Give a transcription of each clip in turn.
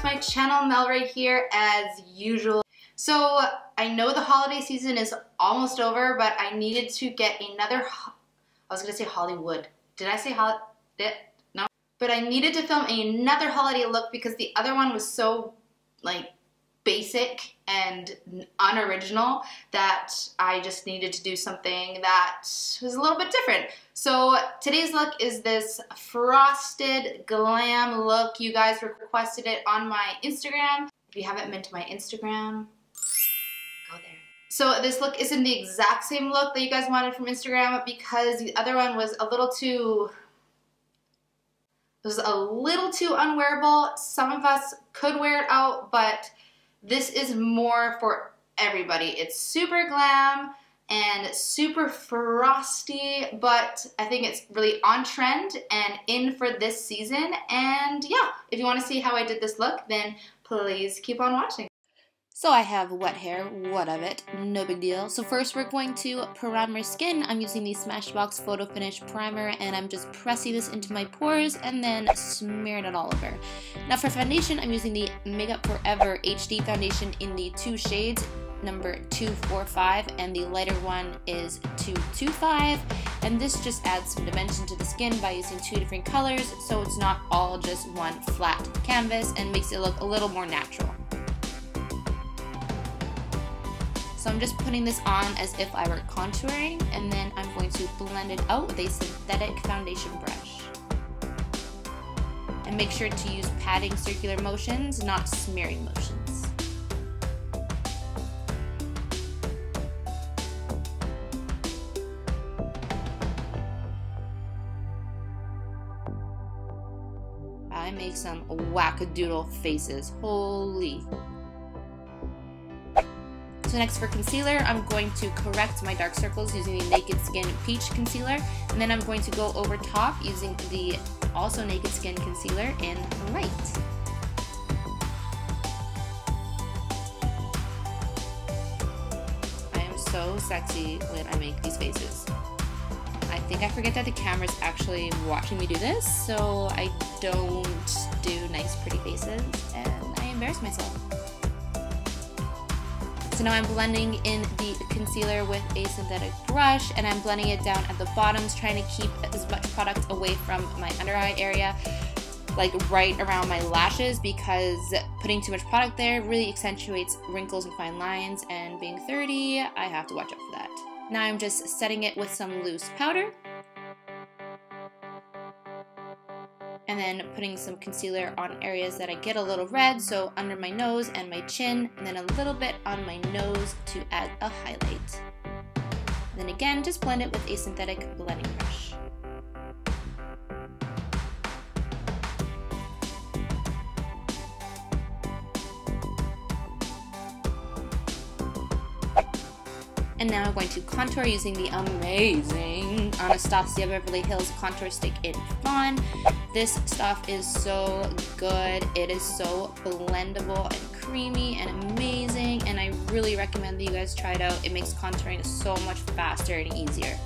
to my channel. Melrae here as usual. So I know the holiday season is almost over, but I needed to get another, I was gonna say Hollywood. Did I say no? But I needed to film another holiday look because the other one was so like basic and unoriginal that I just needed to do something that was a little bit different. So today's look is this frosted glam look. You guys requested it on my Instagram. If you haven't been to my Instagram, go there. So this look isn't the exact same look that you guys wanted from Instagram because the other one was a little too unwearable. Some of us could wear it out, but this is more for everybody. It's super glam and super frosty, but I think it's really on trend and in for this season. And yeah, if you want to see how I did this look, then please keep on watching. So I have wet hair, what of it, no big deal. So first we're going to prime my skin. I'm using the Smashbox Photo Finish Primer and I'm just pressing this into my pores and then smearing it all over. Now for foundation, I'm using the Makeup Forever HD foundation in the two shades, number 245, and the lighter one is 225. And this just adds some dimension to the skin by using two different colors, so it's not all just one flat canvas and makes it look a little more natural. So I'm just putting this on as if I were contouring, and then I'm going to blend it out with a synthetic foundation brush. And make sure to use patting circular motions, not smearing motions. I make some wackadoodle faces, holy. So next for concealer, I'm going to correct my dark circles using the Naked Skin Peach Concealer. And then I'm going to go over top using the also Naked Skin Concealer in Light. I am so sexy when I make these faces. I think I forget that the camera's actually watching me do this, so I don't do nice pretty faces and I embarrass myself. So now I'm blending in the concealer with a synthetic brush and I'm blending it down at the bottoms, trying to keep as much product away from my under eye area, like right around my lashes, because putting too much product there really accentuates wrinkles and fine lines, and being 30, I have to watch out for that. Now I'm just setting it with some loose powder. And then putting some concealer on areas that I get a little red, so under my nose and my chin, and then a little bit on my nose to add a highlight. And then again, just blend it with a synthetic blending brush. And now I'm going to contour using the amazing Anastasia Beverly Hills Contour Stick in Fawn. This stuff is so good. It is so blendable and creamy and amazing, and I really recommend that you guys try it out. It makes contouring so much faster and easier.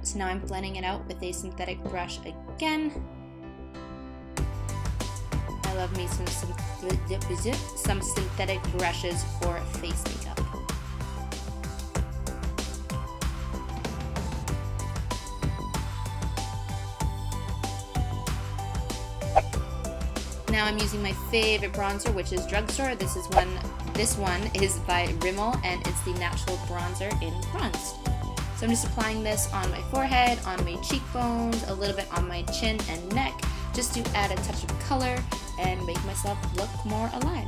So now I'm blending it out with a synthetic brush again. I love me some synthetic brushes for face makeup. Now I'm using my favorite bronzer, which is Drugstore. This one is by Rimmel, and it's the Natural Bronzer in Bronzed. So I'm just applying this on my forehead, on my cheekbones, a little bit on my chin and neck, just to add a touch of color and make myself look more alive.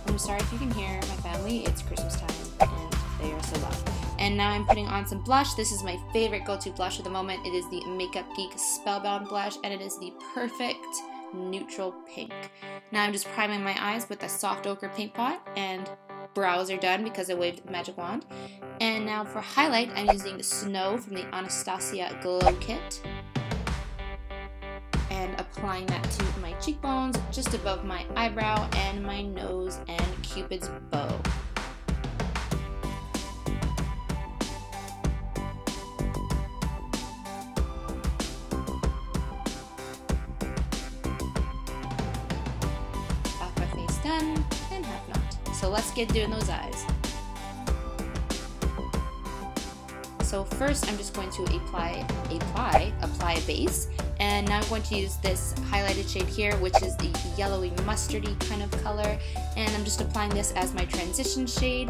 I'm sorry if you can hear my family, it's Christmas time and they are so loud. And now I'm putting on some blush. This is my favorite go-to blush at the moment. It is the Makeup Geek Spellbound blush, and it is the perfect neutral pink. Now I'm just priming my eyes with a soft ochre paint pot, and brows are done because I waved the magic wand. And now for highlight, I'm using Snow from the Anastasia Glow Kit. and applying that to my cheekbones, just above my eyebrow and my nose and Cupid's bow. Half my face done and half not. So let's get doing those eyes. So first I'm just going to apply a base, and now I'm going to use this highlighted shade here, which is the yellowy mustardy kind of color, and I'm just applying this as my transition shade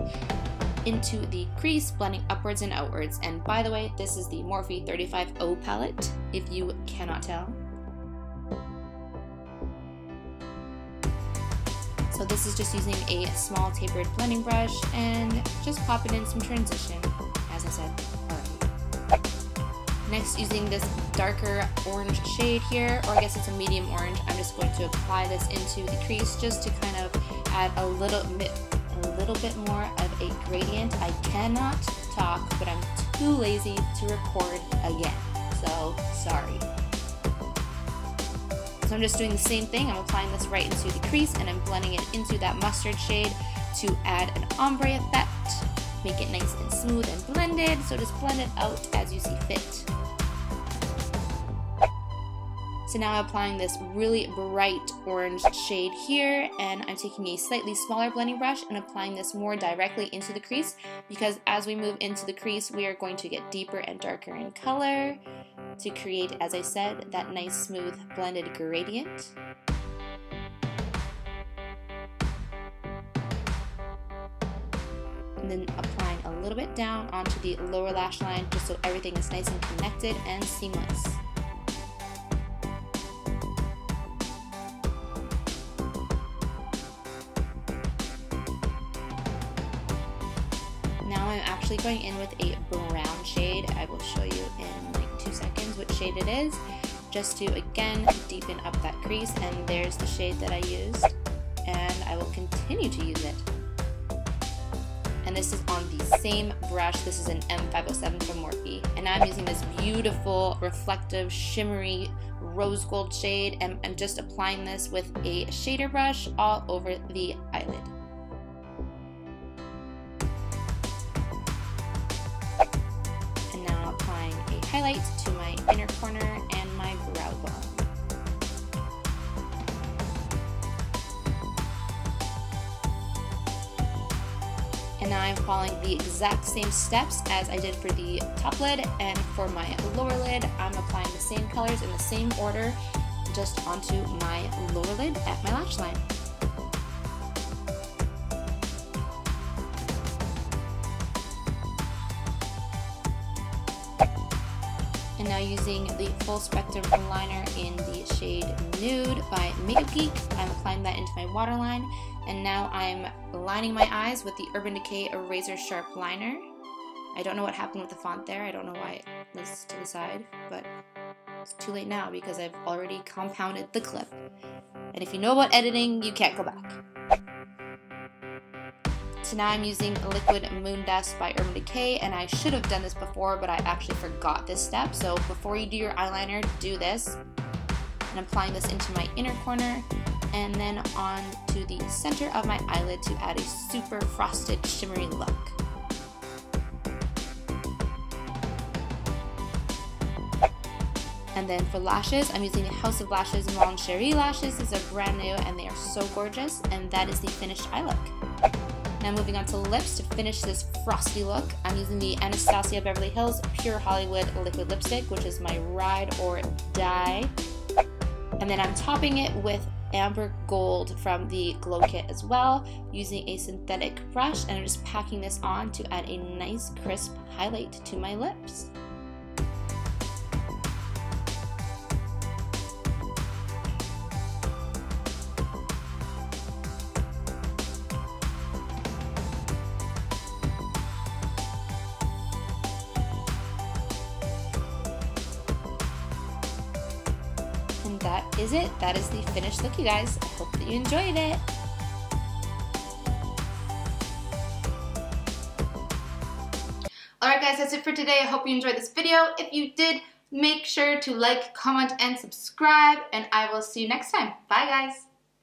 into the crease, blending upwards and outwards. And by the way, this is the Morphe 35O palette, if you cannot tell. So this is just using a small tapered blending brush and just popping in some transition, as I said already. Next, using this darker orange shade here, or I guess it's a medium orange, I'm just going to apply this into the crease just to kind of add a little bit more of a gradient. I cannot talk, but I'm too lazy to record again, so sorry. So I'm just doing the same thing. I'm applying this right into the crease and I'm blending it into that mustard shade to add an ombre effect, make it nice and smooth and blended. So just blend it out as you see fit. So now I'm applying this really bright orange shade here, and I'm taking a slightly smaller blending brush and applying this more directly into the crease, because as we move into the crease, we are going to get deeper and darker in color to create, as I said, that nice smooth blended gradient. And then applying a little bit down onto the lower lash line just so everything is nice and connected and seamless. Now I'm actually going in with a brown shade. I will show you in like 2 seconds which shade it is, just to again deepen up that crease. And there's the shade that I used, and I will continue to use it. And this is on the same brush. This is an M507 from Morphe, and now I'm using this beautiful reflective shimmery rose gold shade, and I'm just applying this with a shader brush all over the eyelid. Highlight to my inner corner and my brow bone. And now I'm following the exact same steps as I did for the top lid, and for my lower lid, I'm applying the same colors in the same order just onto my lower lid at my lash line. And now using the full spectrum liner in the shade Nude by Makeup Geek, I'm applying that into my waterline, and now I'm lining my eyes with the Urban Decay Razor Sharp liner. I don't know what happened with the font there. I don't know why it was to the side, but it's too late now because I've already compounded the clip. And if you know about editing, you can't go back. So now I'm using Liquid Moon Dust by Urban Decay, and I should have done this before, but I actually forgot this step. So before you do your eyeliner, do this. And I'm applying this into my inner corner and then on to the center of my eyelid to add a super frosted, shimmery look. And then for lashes, I'm using the House of Lashes Mon Cherie lashes. These are brand new and they are so gorgeous, and that is the finished eye look. Now moving on to lips to finish this frosty look, I'm using the Anastasia Beverly Hills Pure Hollywood Liquid Lipstick, which is my ride or die. And then I'm topping it with Amber Gold from the Glow Kit as well, using a synthetic brush, and I'm just packing this on to add a nice crisp highlight to my lips. And that is it. That is the finished look, you guys. I hope that you enjoyed it. Alright guys, that's it for today. I hope you enjoyed this video. If you did, Make sure to like, comment, and subscribe, and I will see you next time. Bye, guys.